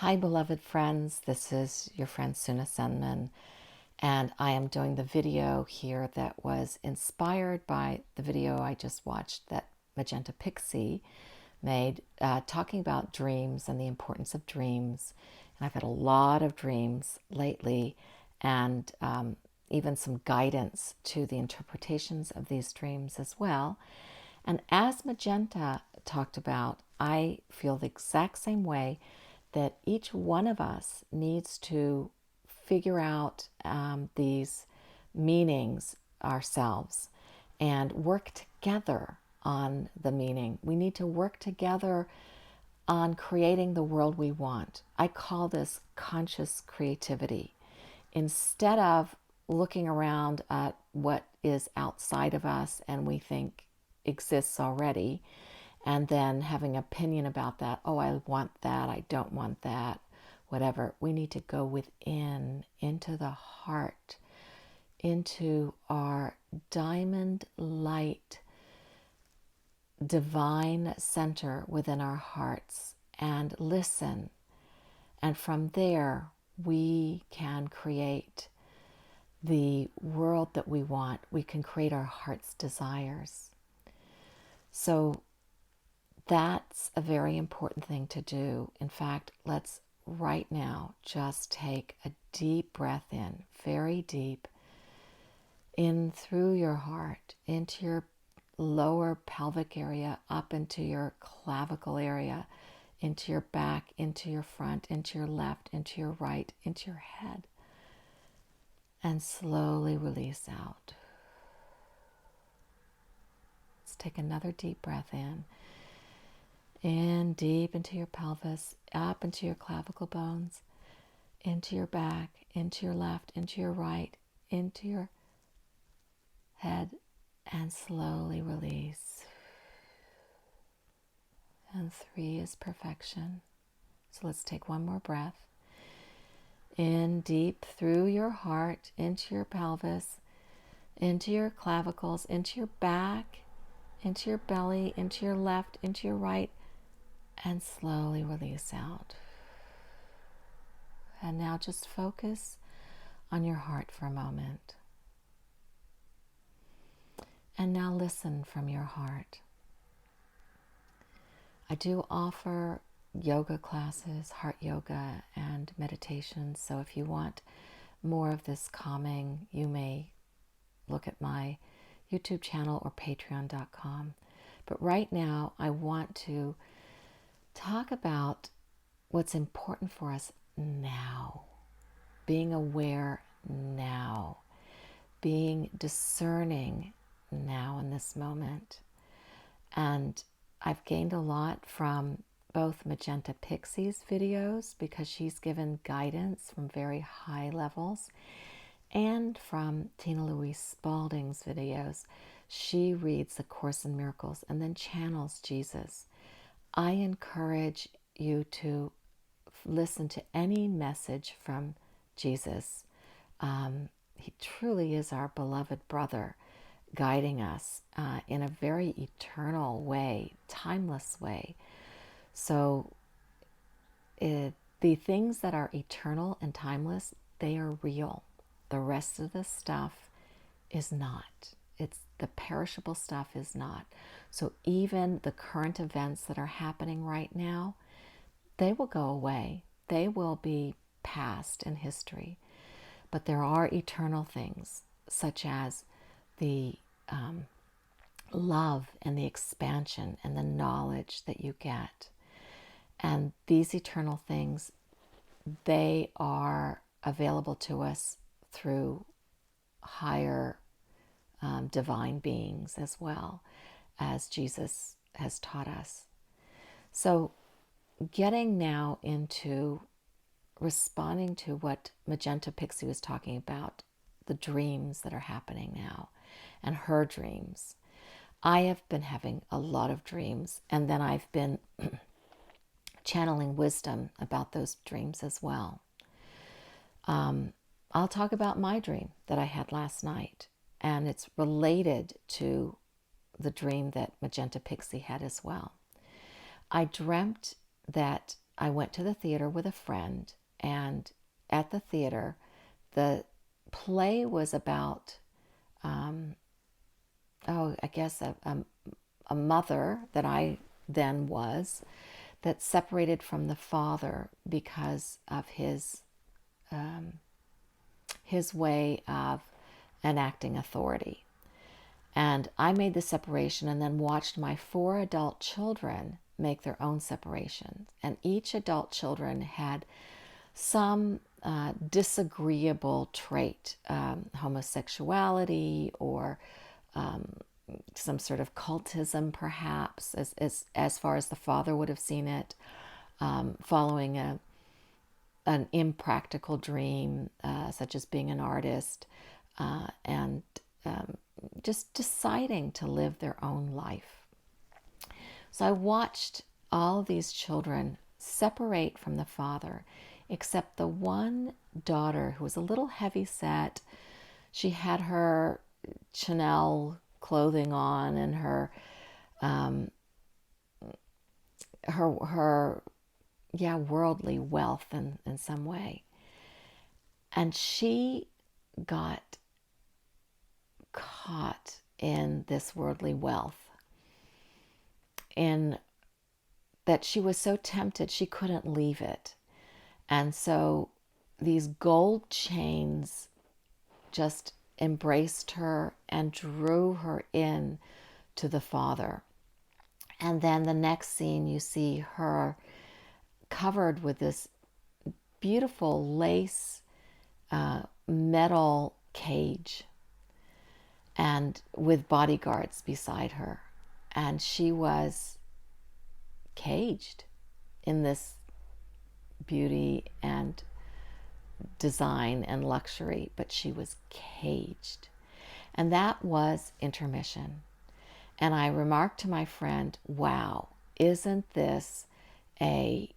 Hi, beloved friends. This is your friend Suna Senman, and I am doing the video here that was inspired by the video I just watched that Magenta Pixie made, talking about dreams and the importance of dreams. And I've had a lot of dreams lately, and even some guidance to the interpretations of these dreams as well. And as Magenta talked about, I feel the exact same way that each one of us needs to figure out these meanings ourselves and work together on the meaning. We need to work together on creating the world we want. I call this conscious creativity. Instead of looking around at what is outside of us and we think exists already, and then having opinion about that. Oh, I want that. I don't want that. Whatever. We need to go within, into the heart, into our diamond light, divine center within our hearts and listen. And from there, we can create the world that we want. We can create our heart's desires. So that's a very important thing to do. In fact, let's right now just take a deep breath in, very deep, in through your heart, into your lower pelvic area, up into your clavicle area, into your back, into your front, into your left, into your right, into your head. And slowly release out. Let's take another deep breath in. In deep into your pelvis, up into your clavicle bones, into your back, into your left, into your right, into your head, and slowly release. And 3 is perfection. So let's take one more breath. In deep through your heart, into your pelvis, into your clavicles, into your back, into your belly, into your left, into your right, and slowly release out. And now just focus on your heart for a moment. And now listen from your heart. I do offer yoga classes, heart yoga, and meditation. So if you want more of this calming, you may look at my YouTube channel or patreon.com. But right now, I want to talk about what's important for us now, being aware now, being discerning now in this moment. And I've gained a lot from both Magenta Pixie's videos because she's given guidance from very high levels, and from Tina Louise Spalding's videos. She reads the Course in Miracles and then channels Jesus. I encourage you to listen to any message from Jesus. He truly is our beloved brother, guiding us in a very eternal way, timeless way. So the things that are eternal and timeless, they are real. The rest of the stuff is not. It's the perishable stuff is not. So even the current events that are happening right now, they will go away. They will be past in history. But there are eternal things, such as the love and the expansion and the knowledge that you get. And these eternal things, they are available to us through higher divine beings as well, as Jesus has taught us. So getting now into responding to what Magenta Pixie was talking about, the dreams that are happening now and her dreams. I have been having a lot of dreams, and then I've been channeling wisdom about those dreams as well. I'll talk about my dream that I had last night, and it's related to the dream that Magenta Pixie had as well. I dreamt that I went to the theater with a friend, and at the theater, the play was about, I guess a mother that I then was, that separated from the father because of his way of enacting authority. And I made the separation and then watched my 4 adult children make their own separations. And each adult children had some disagreeable trait, homosexuality or some sort of cultism, perhaps, as far as the father would have seen it, following an impractical dream, such as being an artist, and just deciding to live their own life. So I watched all of these children separate from the father, except the one daughter who was a little heavy set. She had her Chanel clothing on and her worldly wealth in some way. And she got caught in this worldly wealth, in that she was so tempted she couldn't leave it. And so these gold chains just embraced her and drew her in to the father. And then the next scene, you see her covered with this beautiful lace metal cage, and with bodyguards beside her. And she was caged in this beauty and design and luxury, but she was caged. And that was intermission. And I remarked to my friend, wow, isn't this a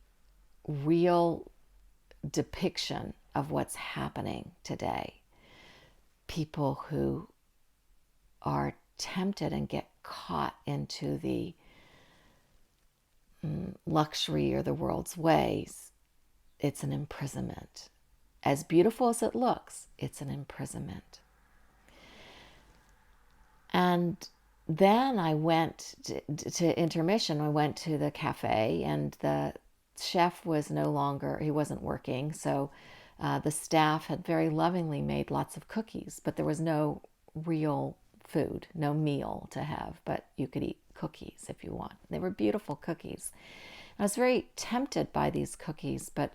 real depiction of what's happening today? People who are tempted and get caught into the luxury or the world's ways. It's an imprisonment. As beautiful as it looks, it's an imprisonment. And then I went to intermission. I went to the cafe, and the chef was no longer, he wasn't working. So the staff had very lovingly made lots of cookies, but there was no real food, no meal to have, but you could eat cookies if you want. They were beautiful cookies. I was very tempted by these cookies, but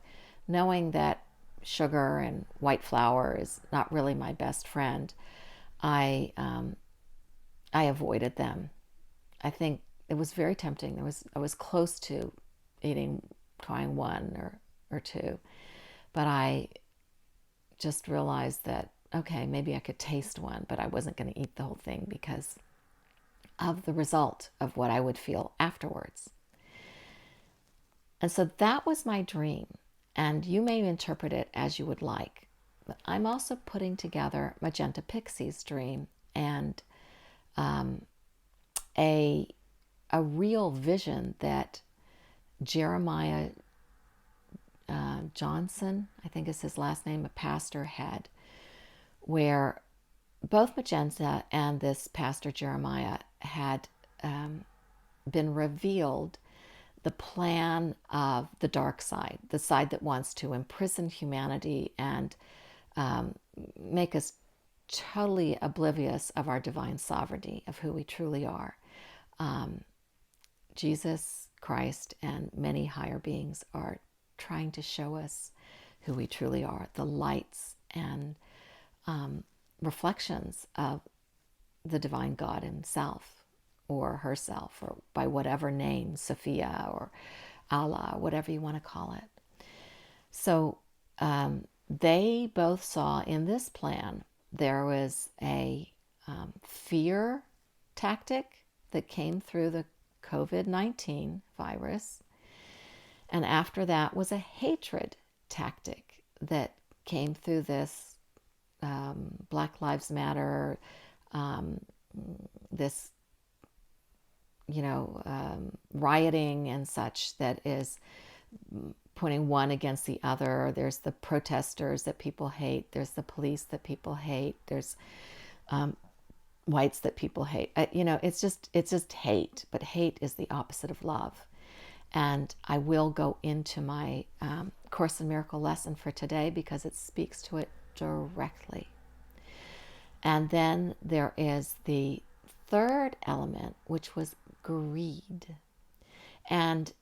knowing that sugar and white flour is not really my best friend, I avoided them. I think it was very tempting. I was close to trying one or two, but I just realized that, okay, maybe I could taste one, but I wasn't going to eat the whole thing because of the result of what I would feel afterwards. And so that was my dream. And you may interpret it as you would like. But I'm also putting together Magenta Pixie's dream and a real vision that Jeremiah Johnson, I think is his last name, a pastor, had, where both Magenta and this pastor Jeremiah had been revealed the plan of the dark side, the side that wants to imprison humanity and make us totally oblivious of our divine sovereignty, of who we truly are. Jesus Christ and many higher beings are trying to show us who we truly are, the lights and reflections of the divine God himself or herself, or by whatever name, Sophia or Allah, whatever you want to call it. So they both saw in this plan there was a fear tactic that came through the COVID-19 virus. And after that was a hatred tactic that came through this Black Lives Matter, this, rioting and such that is putting one against the other. There's the protesters that people hate. There's the police that people hate. There's whites that people hate. It's just hate. But hate is the opposite of love. And I will go into my Course in Miracle lesson for today because it speaks to it directly. And then there is the third element, which was greed. And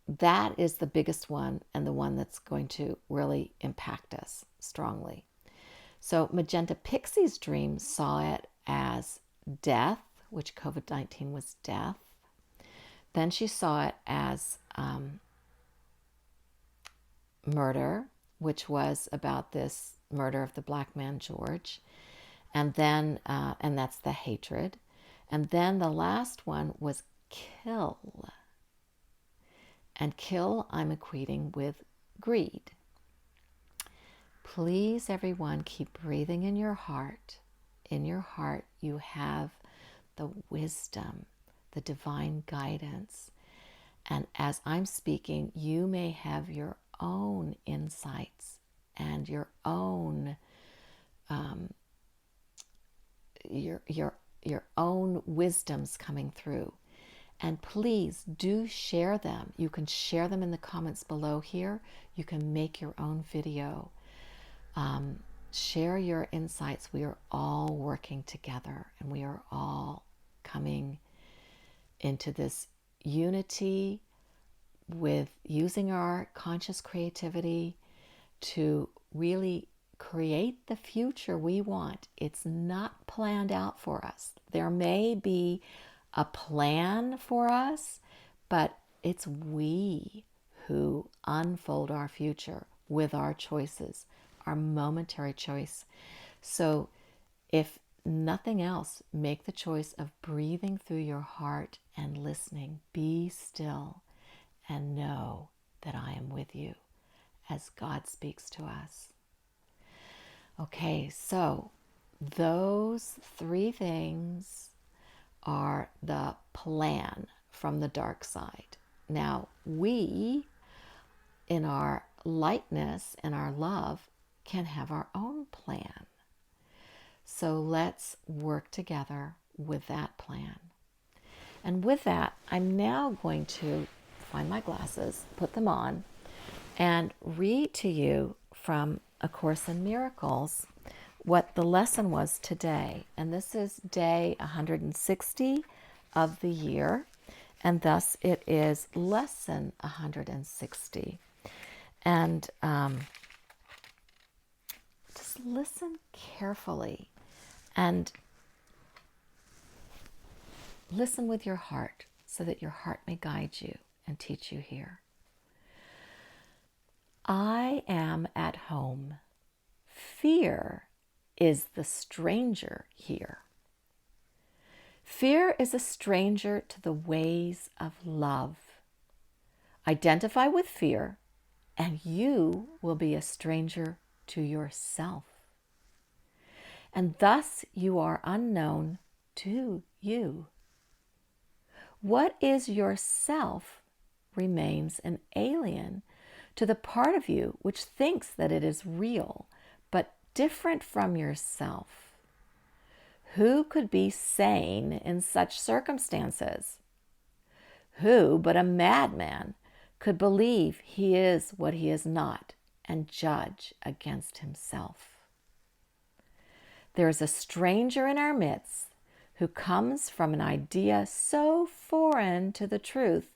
that is the biggest one and the one that's going to really impact us strongly. So Magenta Pixie's dream saw it as death, which COVID-19 was death. Then she saw it as murder, which was about this murder of the black man George. And then, and that's the hatred. And then the last one was kill. And kill, I'm equating with greed. Please, everyone, keep breathing in your heart. In your heart, you have the wisdom, the divine guidance. And as I'm speaking, you may have your own insights and your own your own wisdoms coming through. And please do share them. You can share them in the comments below here. You can make your own video. Share your insights. We are all working together and we are all coming into this unity with using our conscious creativity to really create the future we want. It's not planned out for us. There may be a plan for us, but it's we who unfold our future with our choices, our momentary choice. So if nothing else, make the choice of breathing through your heart and listening. Be still and know that I am with you as God speaks to us. Okay, so those three things are the plan from the dark side. Now, we, in our lightness and our love, can have our own plan. So let's work together with that plan. And with that, I'm now going to find my glasses, put them on, and read to you from A Course in Miracles what the lesson was today. And this is day 160 of the year, and thus it is lesson 160. And just listen carefully and listen with your heart so that your heart may guide you and teach you here. I am at home. Fear is the stranger here. Fear is a stranger to the ways of love. Identify with fear, and you will be a stranger to yourself. And thus you are unknown to you. What is yourself remains an alien to the part of you which thinks that it is real, but different from yourself. Who could be sane in such circumstances? Who but a madman could believe he is what he is not and judge against himself? There is a stranger in our midst who comes from an idea so foreign to the truth,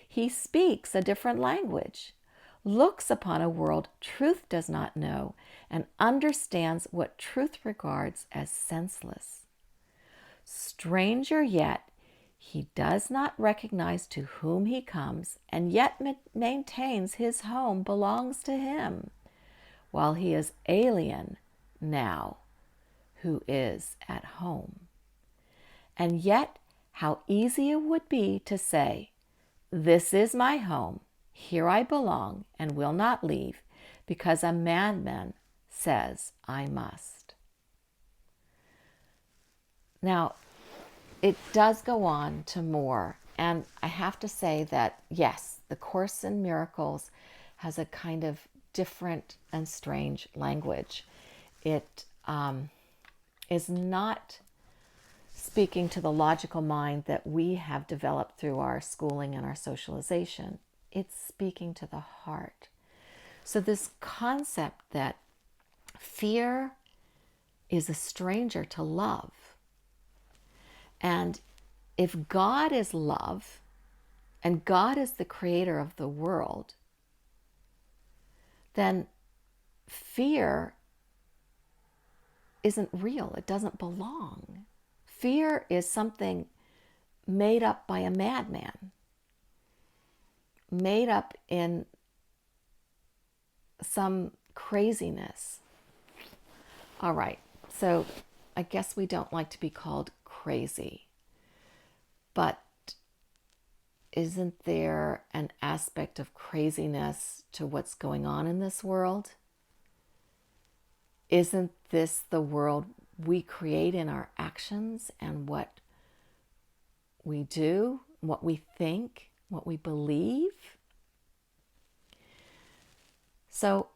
he speaks a different language, looks upon a world truth does not know, and understands what truth regards as senseless. Stranger yet, he does not recognize to whom he comes, and yet maintains his home belongs to him, while he is alien now, who is at home. And yet, how easy it would be to say, "This is my home, here I belong, and will not leave, because a madman says I must." Now, it does go on to more, and I have to say that, yes, the Course in Miracles has a kind of different and strange language. It is not speaking to the logical mind that we have developed through our schooling and our socialization. It's speaking to the heart. So this concept that fear is a stranger to love, and if God is love and God is the creator of the world, then fear isn't real. It doesn't belong. Fear is something made up by a madman, made up in some craziness. All right, so I guess we don't like to be called crazy, but isn't there an aspect of craziness to what's going on in this world? Isn't this the world we create in our actions and what we do, what we think, what we believe? So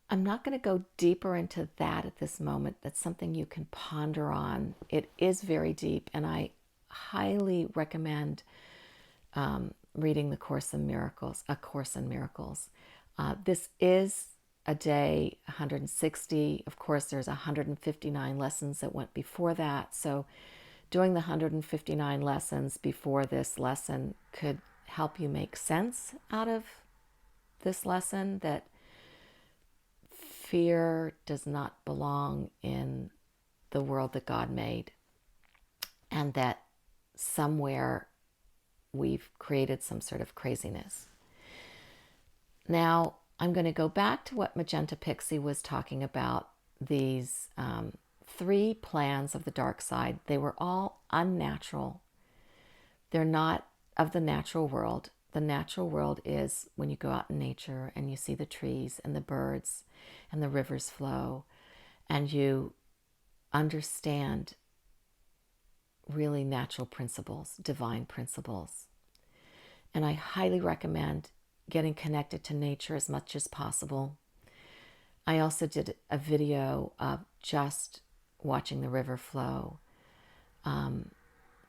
I'm not going to go deeper into that at this moment. That's something you can ponder on. It is very deep, and I highly recommend reading the Course in Miracles, A Course in Miracles. This is a day 160. Of course, there's 159 lessons that went before that. So doing the 159 lessons before this lesson could help you make sense out of this lesson, that fear does not belong in the world that God made, and that somewhere we've created some sort of craziness. Now, I'm going to go back to what Magenta Pixie was talking about, these 3 plans of the dark side. They were all unnatural. They're not of the natural world. The natural world is when you go out in nature and you see the trees and the birds and the rivers flow, and you understand really natural principles, divine principles. And I highly recommend getting connected to nature as much as possible. I also did a video of just watching the river flow.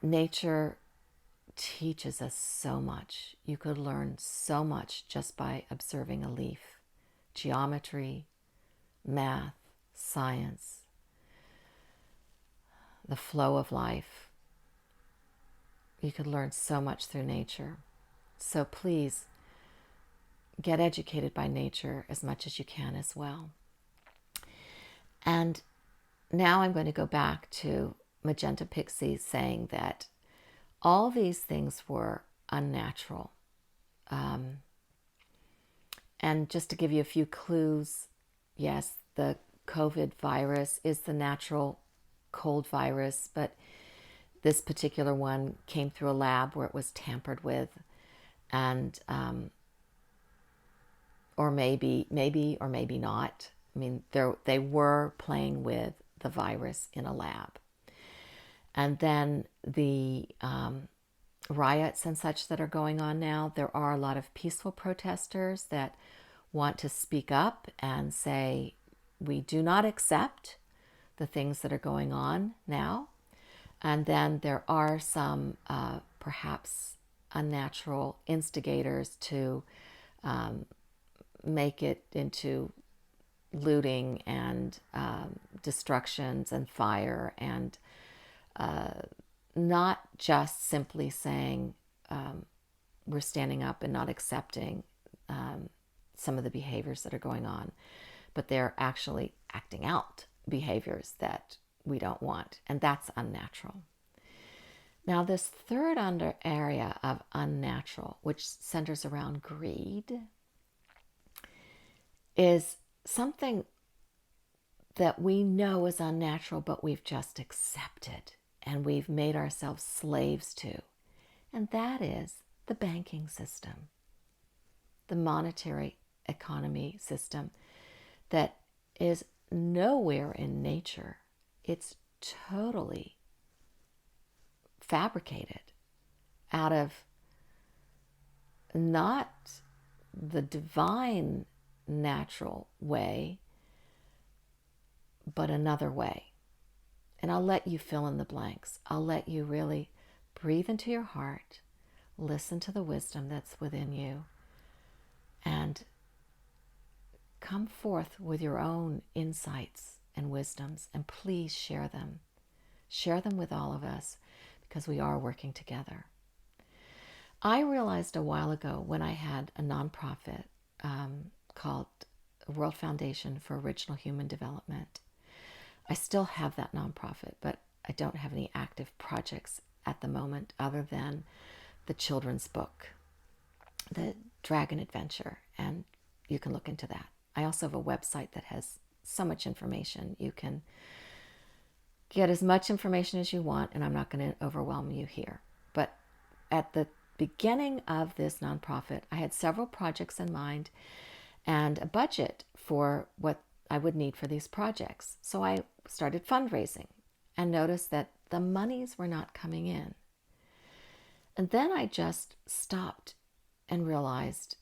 Nature teaches us so much. You could learn so much just by observing a leaf. Geometry, math, science, the flow of life. You could learn so much through nature. So please get educated by nature as much as you can as well. And now I'm going to go back to Magenta Pixie saying that all these things were unnatural. And just to give you a few clues, yes, the COVID virus is the natural cold virus, but this particular one came through a lab where it was tampered with, and or maybe or maybe not. I mean, they were playing with the virus in a lab. And then the riots and such that are going on now, there are a lot of peaceful protesters that want to speak up and say, we do not accept the things that are going on now. And then there are some perhaps unnatural instigators to make it into looting and destructions and fire, and not just simply saying we're standing up and not accepting some of the behaviors that are going on, but they're actually acting out behaviors that we don't want, and that's unnatural. Now, this third area of unnatural, which centers around greed, is something that we know is unnatural, but we've just accepted and we've made ourselves slaves to. And that is the banking system, the monetary economy system that is nowhere in nature. It's totally fabricated out of not the divine natural way, but another way. And I'll let you fill in the blanks. I'll let you really breathe into your heart, listen to the wisdom that's within you, and come forth with your own insights and wisdoms, and please share them. Share them with all of us, because we are working together. I realized a while ago when I had a nonprofit called World Foundation for Original Human Development. I still have that nonprofit, but I don't have any active projects at the moment other than the children's book, The Dragon Adventure, and you can look into that. I also have a website that has so much information. You can get as much information as you want, and I'm not going to overwhelm you here. But at the beginning of this nonprofit, I had several projects in mind and a budget for what I would need for these projects. So I started fundraising and noticed that the monies were not coming in. And then I just stopped and realized,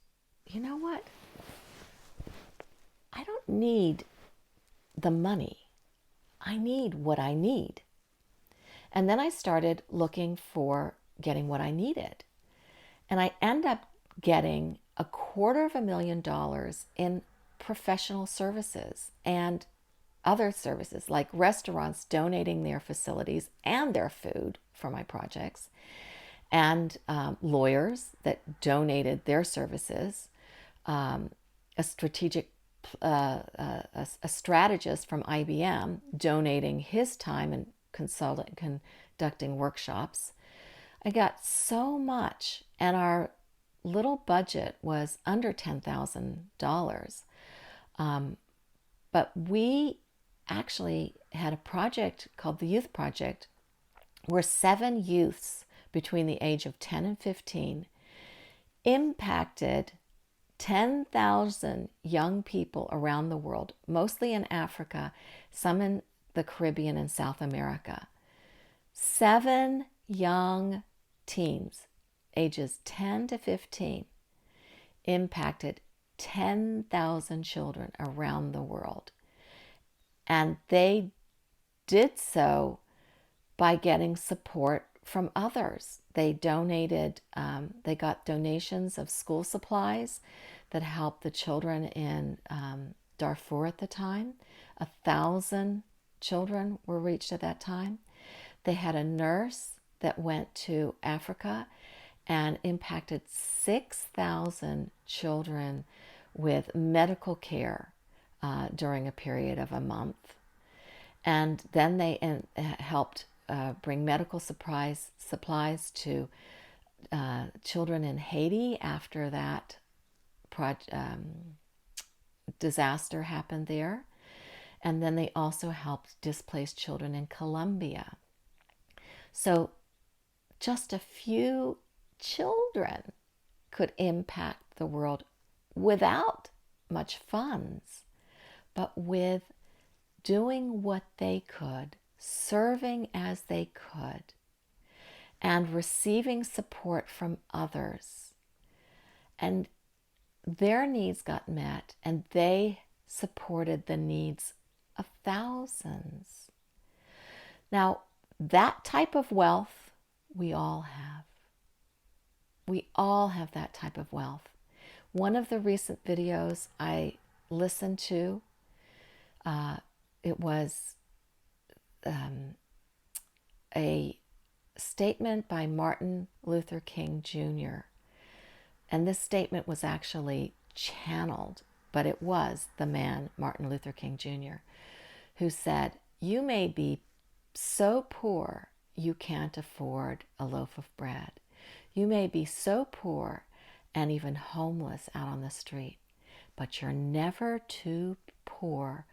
you know what? I don't need the money. I need what I need. And then I started looking for getting what I needed. And I end up getting $250,000 in professional services and other services, like restaurants donating their facilities and their food for my projects, and lawyers that donated their services, a strategist from IBM donating his time and conducting workshops. I got so much, and our little budget was under $10,000. But we actually had a project called the Youth Project, where 7 youths between the age of 10 and 15 impacted 10,000 young people around the world, mostly in Africa, some in the Caribbean and South America. 7 young teens, ages 10 to 15, impacted 10,000 children around the world. And they did so by getting support from others. They donated, they got donations of school supplies that helped the children in Darfur at the time. 1,000 children were reached at that time. They had a nurse that went to Africa and impacted 6,000 children with medical care during a period of a month. And then they helped bring medical supplies to children in Haiti after that disaster happened there. And then they also helped displaced children in Colombia. So just a few children could impact the world without much funds, but with doing what they could, serving as they could, and receiving support from others. And their needs got met, and they supported the needs of thousands. Now, that type of wealth we all have. We all have that type of wealth. One of the recent videos I listened to, it was a statement by Martin Luther King Jr. And this statement was actually channeled, but it was the man, Martin Luther King Jr., who said, "You may be so poor you can't afford a loaf of bread. You may be so poor and even homeless out on the street, but you're never too poor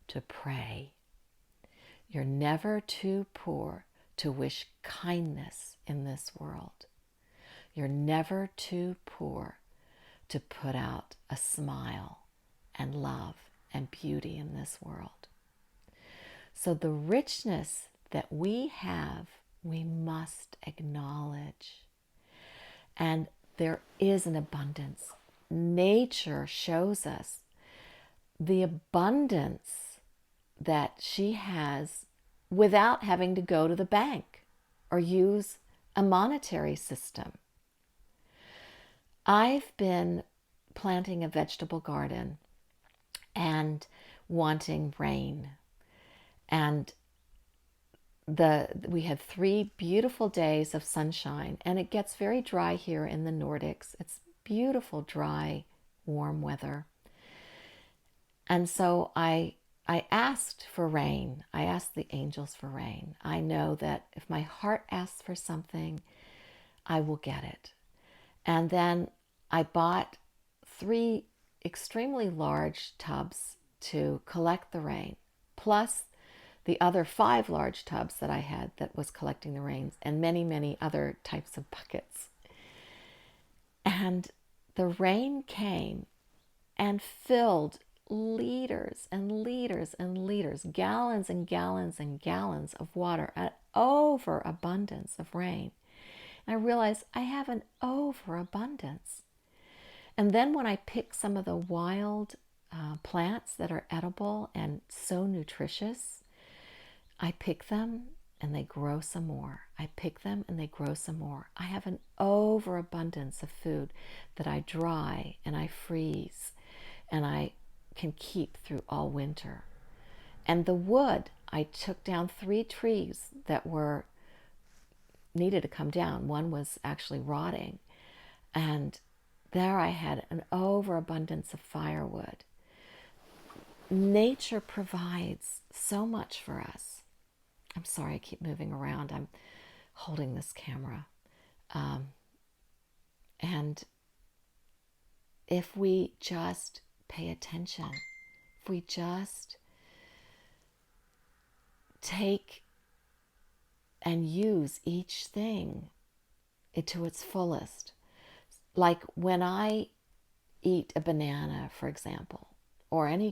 to pray. You're never too poor to wish kindness in this world. You're never too poor to put out a smile and love and beauty in this world." So the richness that we have, we must acknowledge. And there is an abundance. nature shows us the abundance that she has without having to go to the bank or use a monetary system. I've been planting a vegetable garden and wanting rain. And we had 3 beautiful days of sunshine, and it gets very dry here in the Nordics. It's beautiful, dry, warm weather. And so I asked for rain. I asked the angels for rain. I know that if my heart asks for something, I will get it. And then I bought 3 extremely large tubs to collect the rain, plus the other 5 large tubs that I had that was collecting the rains, and many, many other types of buckets. And the rain came and filled liters and liters and liters, gallons and gallons and gallons of water, an overabundance of rain. And I realized I have an overabundance. And then when I pick some of the wild plants that are edible and so nutritious, I pick them and they grow some more. I pick them and they grow some more. I have an overabundance of food that I dry and I freeze and I can keep through all winter. And the wood, I took down 3 trees that needed to come down. One was actually rotting. And there I had an overabundance of firewood. Nature provides so much for us. I'm sorry, I keep moving around. I'm holding this camera. And if we just pay attention, if we just take and use each thing to its fullest, like when I eat a banana, for example, or any